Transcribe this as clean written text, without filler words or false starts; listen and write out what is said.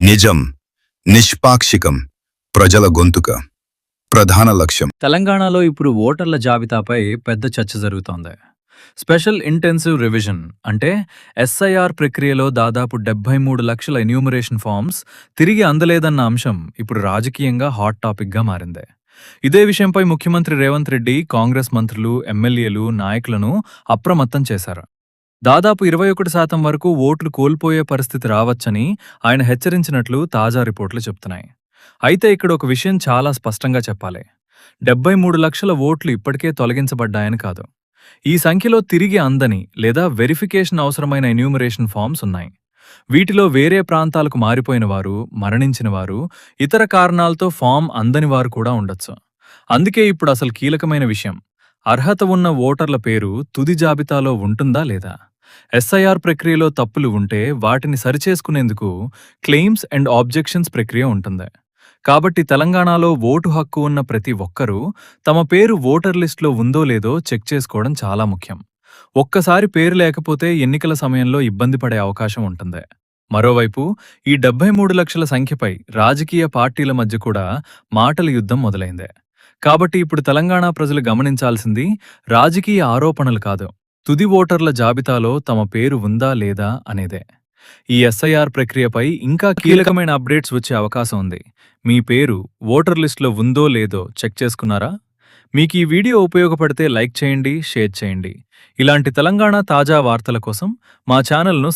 నిజం, నిష్పాక్షికం, ప్రజల గొంతుక ప్రధాన లక్ష్యం. తెలంగాణలో ఇప్పుడు ఓటర్ల జాబితాపై పెద్ద చర్చ జరుగుతోంది. స్పెషల్ ఇంటెన్సివ్ రివిజన్ అంటే ఎస్ఐఆర్ ప్రక్రియలో దాదాపు 73 లక్షల ఎన్యూమరేషన్ ఫామ్స్ తిరిగి అందలేదన్న అంశం ఇప్పుడు రాజకీయంగా హాట్ టాపిక్గా మారింది. ఇదే విషయంపై ముఖ్యమంత్రి రేవంత్ రెడ్డి కాంగ్రెస్ మంత్రులు, ఎమ్మెల్యేలు, నాయకులను అప్రమత్తం చేశారు. దాదాపు 21% వరకు ఓట్లు కోల్పోయే పరిస్థితి రావచ్చని ఆయన హెచ్చరించినట్లు తాజా రిపోర్టులు చెప్తున్నాయి. అయితే ఇక్కడ ఒక విషయం చాలా స్పష్టంగా చెప్పాలి. 73 లక్షల ఓట్లు ఇప్పటికే తొలగించబడ్డాయని కాదు. ఈ సంఖ్యలో తిరిగి అందని లేదా వెరిఫికేషన్ అవసరమైన ఎన్యూమరేషన్ ఫామ్స్ ఉన్నాయి. వీటిలో వేరే ప్రాంతాలకు మారిపోయిన వారు, మరణించిన వారు, ఇతర కారణాలతో ఫామ్ అందని వారు కూడా ఉండొచ్చు. అందుకే ఇప్పుడు అసలు కీలకమైన విషయం, అర్హత ఉన్న ఓటర్ల పేరు తుది జాబితాలో ఉంటుందా లేదా? ఎస్ఐఆర్ ప్రక్రియలో తప్పులు ఉంటే వాటిని సరిచేసుకునేందుకు క్లెయిమ్స్ అండ్ ఆబ్జెక్షన్స్ ప్రక్రియ ఉంటుంది. కాబట్టి తెలంగాణలో ఓటు హక్కు ఉన్న ప్రతి ఒక్కరూ తమ పేరు ఓటర్ లిస్టులో ఉందో లేదో చెక్ చేసుకోవడం చాలా ముఖ్యం. ఒక్కసారి పేరు లేకపోతే ఎన్నికల సమయంలో ఇబ్బంది పడే అవకాశం ఉంటుంది. మరోవైపు ఈ 73 లక్షల సంఖ్యపై రాజకీయ పార్టీల మధ్య కూడా మాటల యుద్ధం మొదలైంది. కాబట్టి ఇప్పుడు తెలంగాణ ప్రజలు గమనించాల్సింది రాజకీయ ఆరోపణలు కాదు, తుది ఓటర్ల జాబితాలో తమ పేరు ఉందా లేదా అనేదే. ఈ ఎస్ఐఆర్ ప్రక్రియపై ఇంకా కీలకమైన అప్డేట్స్ వచ్చే అవకాశం ఉంది. మీ పేరు ఓటర్ లిస్టులో ఉందో లేదో చెక్ చేసుకున్నారా? మీకు ఈ వీడియో ఉపయోగపడితే లైక్ చేయండి, షేర్ చేయండి. ఇలాంటి తెలంగాణ తాజా వార్తల కోసం మా ఛానల్ను